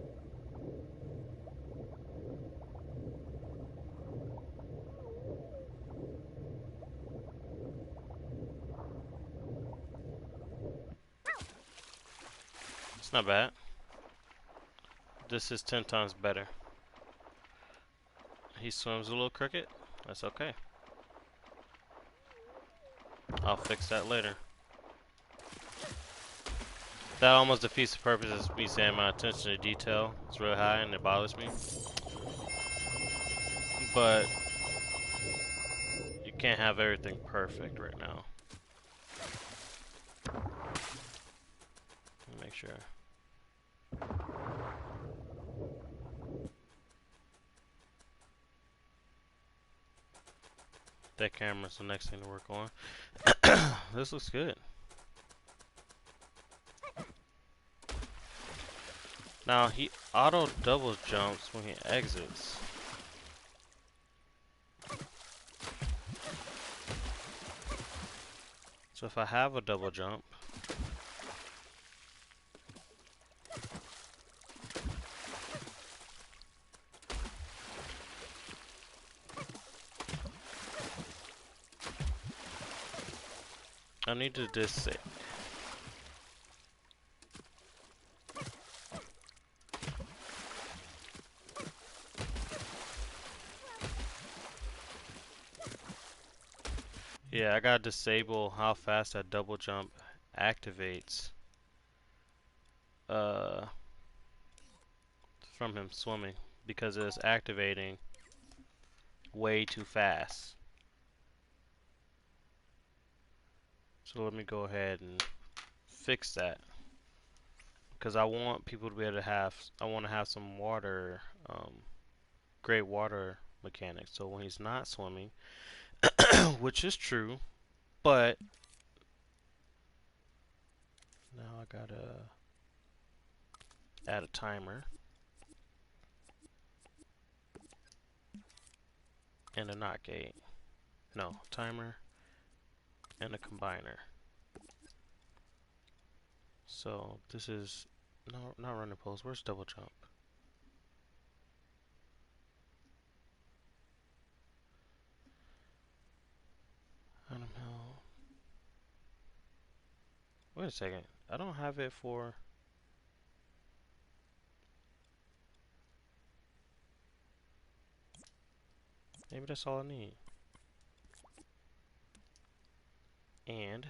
It's not bad. This is 10 times better. He swims a little crooked. That's okay. I'll fix that later. That almost defeats the purpose of me saying my attention to detail is really high and it bothers me. But you can't have everything perfect right now. Let me make sure. That camera's the next thing to work on. This looks good. Now he auto double jumps when he exits. So if I have a double jump, I need to disable. Yeah, I gotta disable how fast that double jump activates from him swimming because it's activating way too fast. So let me go ahead and fix that because I want people to be able to have, I want to have some water, great water mechanics. So when he's not swimming, which is true, but now I gotta add a timer and a not gate. No, timer and a combiner. So this is no, not running pulse. Where's double jump? Adam Hill. Wait a second. I don't have it for. Maybe that's all I need. And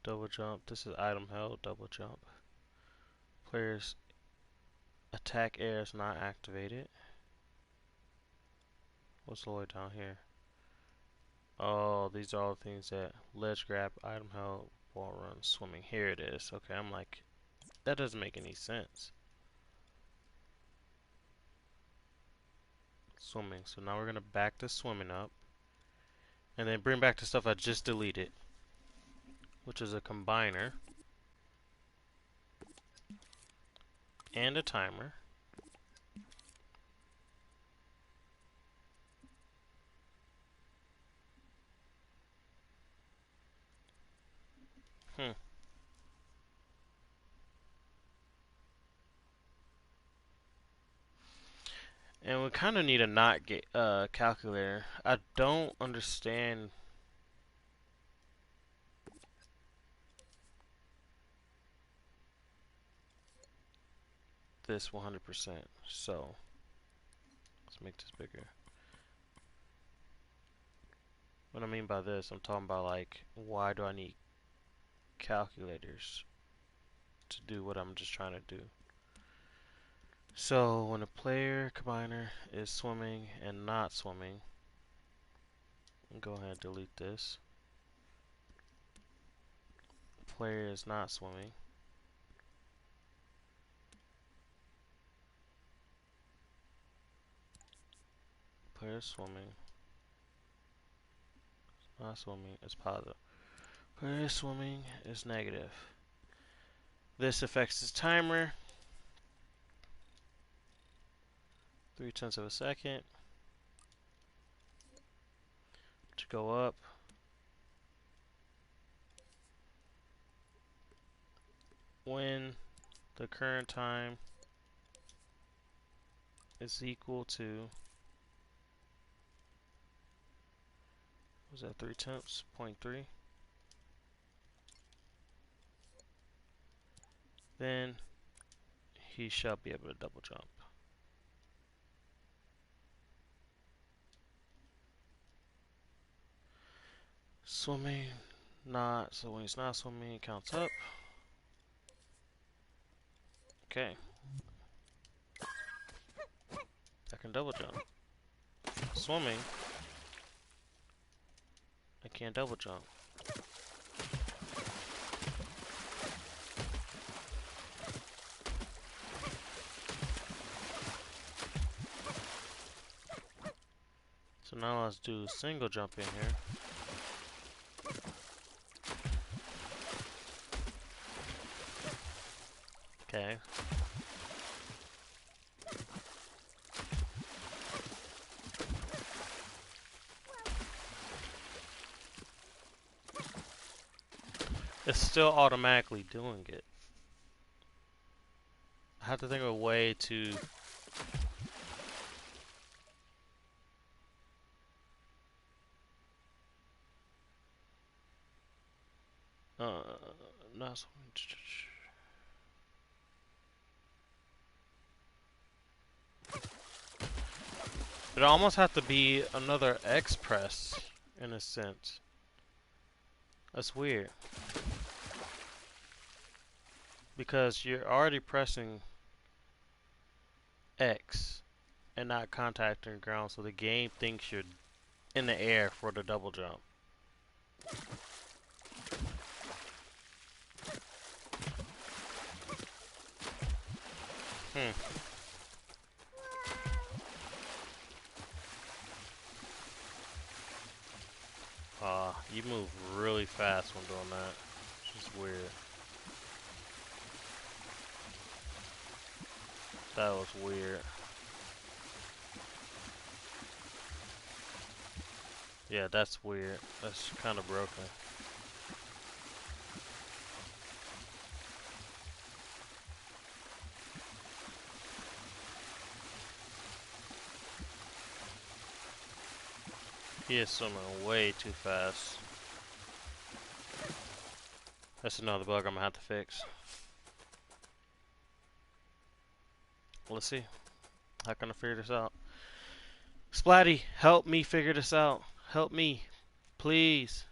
double jump. This is item held. Double jump. Player's attack air is not activated. What's the way down here? Oh, these are all the things that ledge grab, item held, wall run, swimming. Here it is. Okay, I'm like, that doesn't make any sense. Swimming. So now we're gonna back the swimming up, and then bring back the stuff I just deleted, which is a combiner and a timer. And we kind of need a not get calculator. I don't understand this 100%. So let's make this bigger. What I mean by this, I'm talking about like, why do I need calculators to do what I'm just trying to do? So when a player combiner is swimming and not swimming, go ahead and delete this. Player is not swimming. Player is swimming. Not swimming is positive. Where swimming is negative. This affects his timer. 0.3 of a second. To go up. When the current time is equal to, was that 0.3? 0.3. Then he shall be able to double jump. Swimming, not, so when he's not swimming, it counts up. Okay. I can double jump. Swimming, I can't double jump. So now let's do single jump in here. Okay. It's still automatically doing it. I have to think of a way to... not so much. It almost have to be another X press, in a sense. That's weird. Because you're already pressing X and not contacting ground, so the game thinks you're in the air for the double jump. You move really fast when doing that. Which is weird. That was weird. Yeah, that's weird. That's kind of broken. He is swimming way too fast. That's another bug I'm gonna have to fix. Let's see. How can I figure this out? Splatty, help me figure this out. Help me. Please.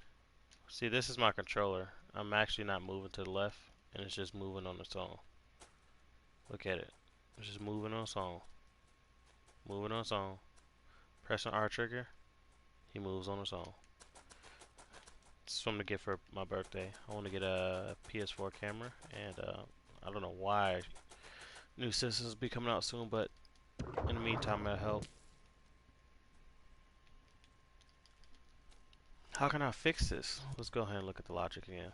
See, this is my controller. I'm actually not moving to the left, and it's just moving on its own. Look at it. It's just moving on its own. Moving on its own. Pressing R trigger, he moves on its own. This is something to get for my birthday. I want to get a PS4 camera, and I don't know why new systems will be coming out soon, but in the meantime, it'll help. How can I fix this? Let's go ahead and look at the logic again.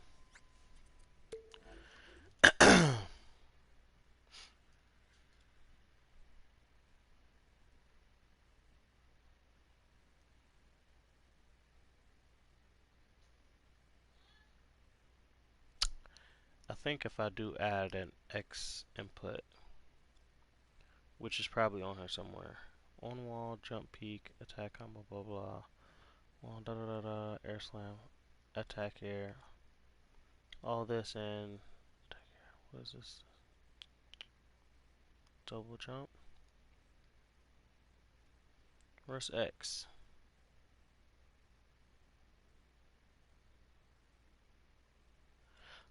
I think if I do add an X input, which is probably on here somewhere. On wall, jump peak, attack combo, blah blah. Wall, da da da da, air slam, attack air. All this and what is this? Double jump. Where's X?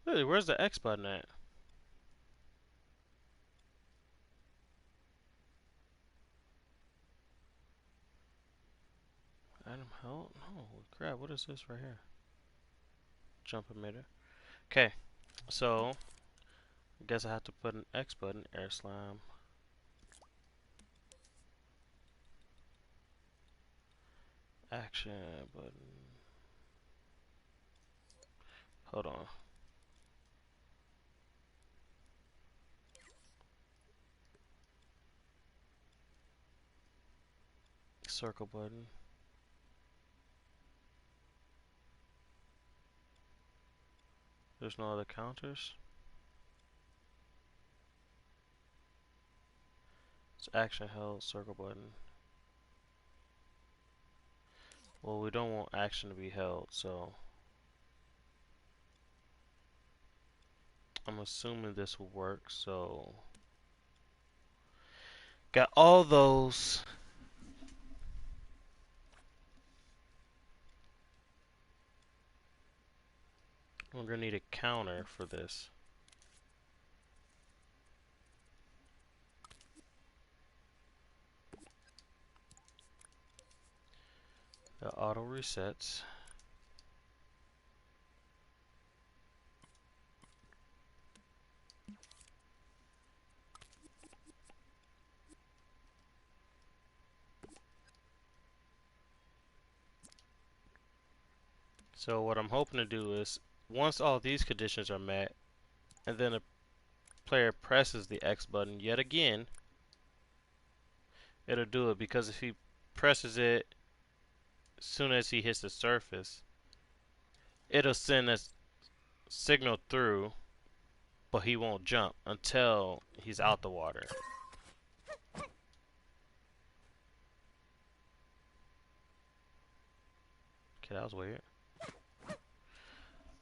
Really, where's the X button at? Item help? No, crap, what is this right here? Jump emitter. Okay, so I guess I have to put an X button, air slam. Action button. Hold on. Circle button. There's no other counters. It's action held, circle button. Well, we don't want action to be held, so I'm assuming this will work. So got all those. We're gonna need a counter for this. The auto resets. So what I'm hoping to do is, once all these conditions are met, and then a player presses the X button yet again, it'll do it, because if he presses it as soon as he hits the surface, it'll send a signal through, but he won't jump until he's out the water. Okay, that was weird.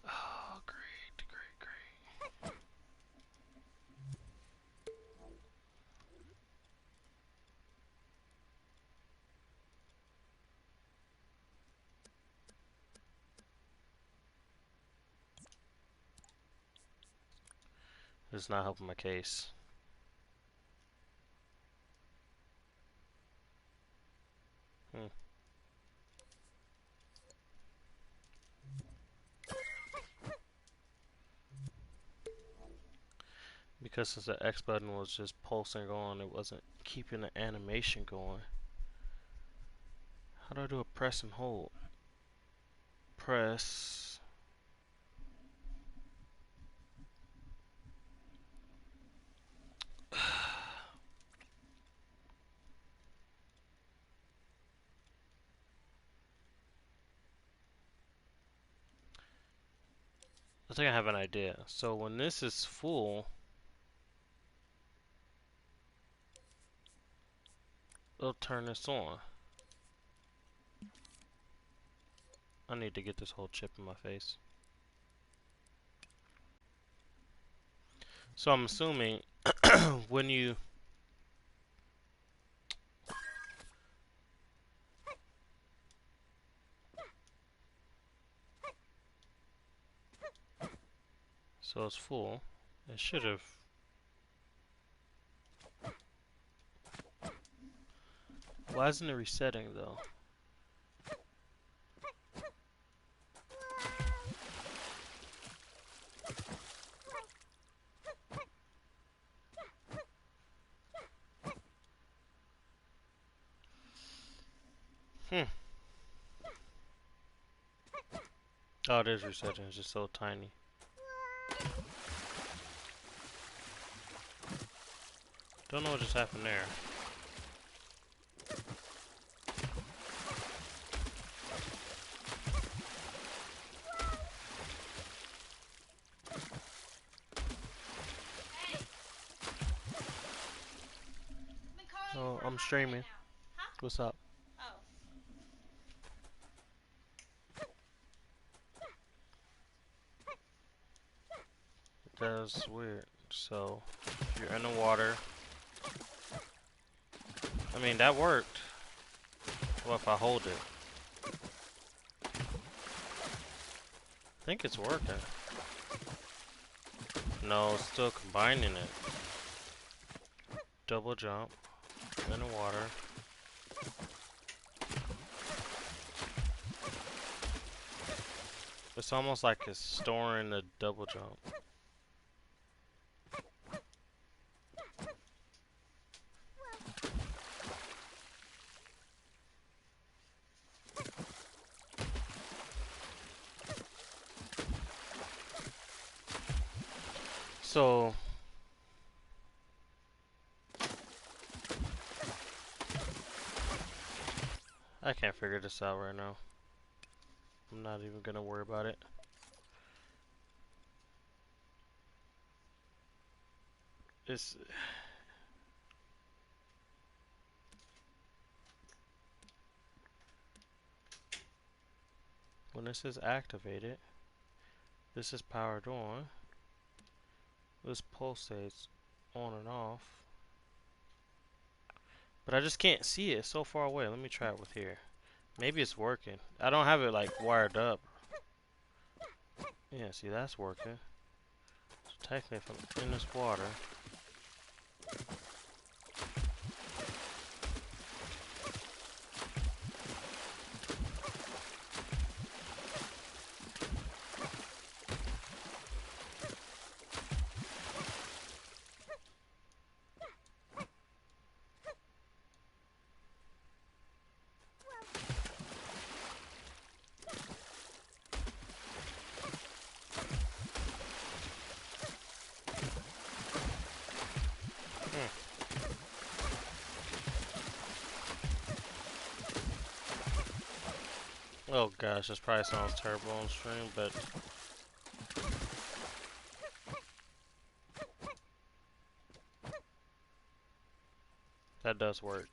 Oh, great, great, great. This is not helping my case. Because since the X button was just pulsing on, it wasn't keeping the animation going. How do I do a press and hold? Press. I think I have an idea. So when this is full, it'll turn this on. I need to get this whole chip in my face. So I'm assuming when you so it's full. It should have. Why isn't it resetting though? Oh, it is resetting. It's just so tiny. Don't know what just happened there. Oh, I'm streaming. What's up? That's weird. So, if you're in the water, I mean, that worked. What if I hold it? I think it's working. No, it's still combining it. Double jump in the water. It's almost like it's storing the double jump. So I can't figure this out right now. I'm not even gonna worry about it. It's when this is activated, this is powered on. This pulsates on and off. But I just can't see it. It's so far away. Let me try it with here. Maybe it's working. I don't have it like wired up. Yeah, see that's working. So technically if I'm in this water. Oh gosh, this probably sounds terrible on stream, but that does work.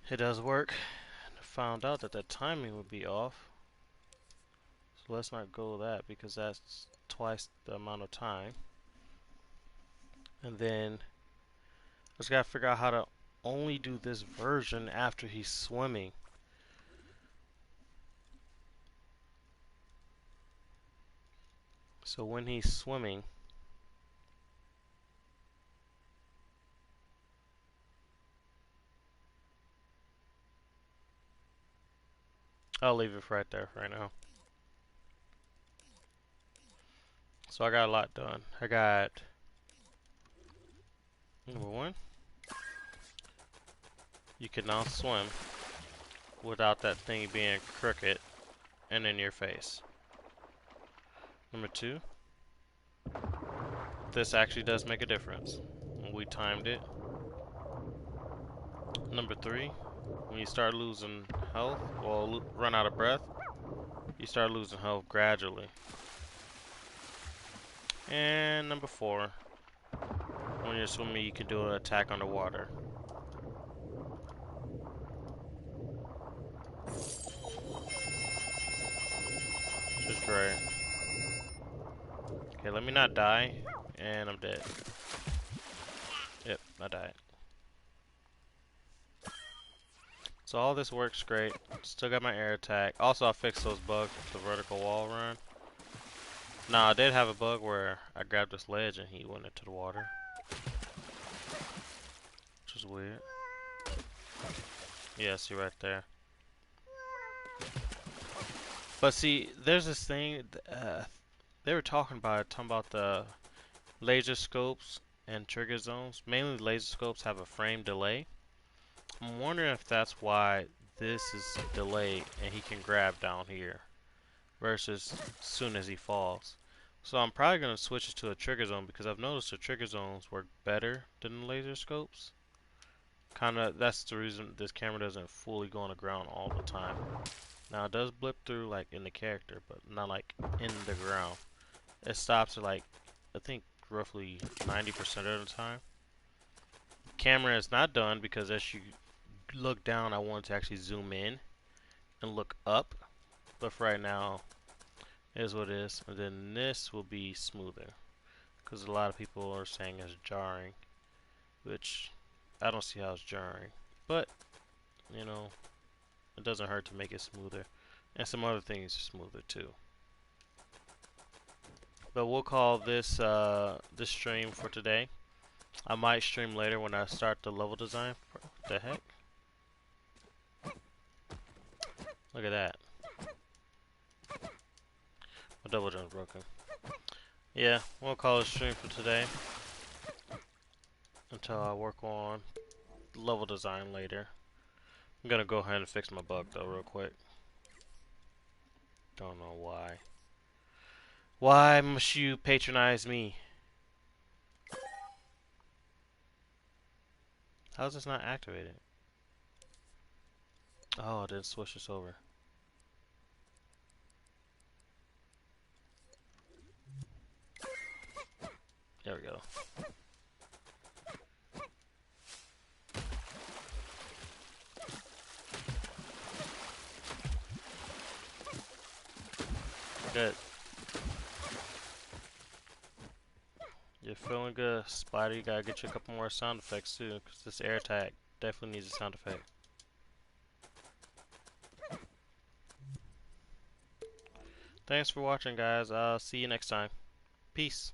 It does work. I found out that the timing would be off. So let's not go that because that's twice the amount of time. And then I just gotta figure out how to only do this version after he's swimming. So when he's swimming, I'll leave it right there right now. So I got a lot done. I got number one, you can now swim without that thing being crooked and in your face. Number two, this actually does make a difference. We timed it. Number three, when you start losing health or run out of breath, you start losing health gradually. And number four, when you're swimming, you can do an attack underwater. Which is great. Okay, let me not die. And I'm dead. Yep, I died. So all this works great. Still got my air attack. Also, I fixed those bugs with the vertical wall run. Now, I did have a bug where I grabbed this ledge and he went into the water. Which is weird. Yeah, see right there. But see, there's this thing, they were talking about the laser scopes and trigger zones. Mainly laser scopes have a frame delay. I'm wondering if that's why this is delayed and he can grab down here versus as soon as he falls. So I'm probably going to switch it to a trigger zone because I've noticed the trigger zones work better than the laser scopes. That's the reason this camera doesn't fully go on the ground all the time. Now it does blip through like in the character, but not like in the ground. It stops at like, I think roughly 90% of the time. Camera is not done because as you look down, I want to actually zoom in and look up. But for right now, is what it is. And then this will be smoother because a lot of people are saying it's jarring, which I don't see how it's jarring. But you know, it doesn't hurt to make it smoother, and some other things are smoother too. But we'll call this this stream for today. I might stream later when I start the level design. What the heck? Look at that. My double jump's broken. Yeah, we'll call it stream for today. Until I work on level design later. I'm gonna go ahead and fix my bug though real quick. Don't know why. Why must you patronize me? How is this not activated? Oh, it didn't switch us over. There we go. Good. You're feeling good, Splatty. You gotta get you a couple more sound effects too, because this air tag definitely needs a sound effect. Thanks for watching, guys. I'll see you next time. Peace.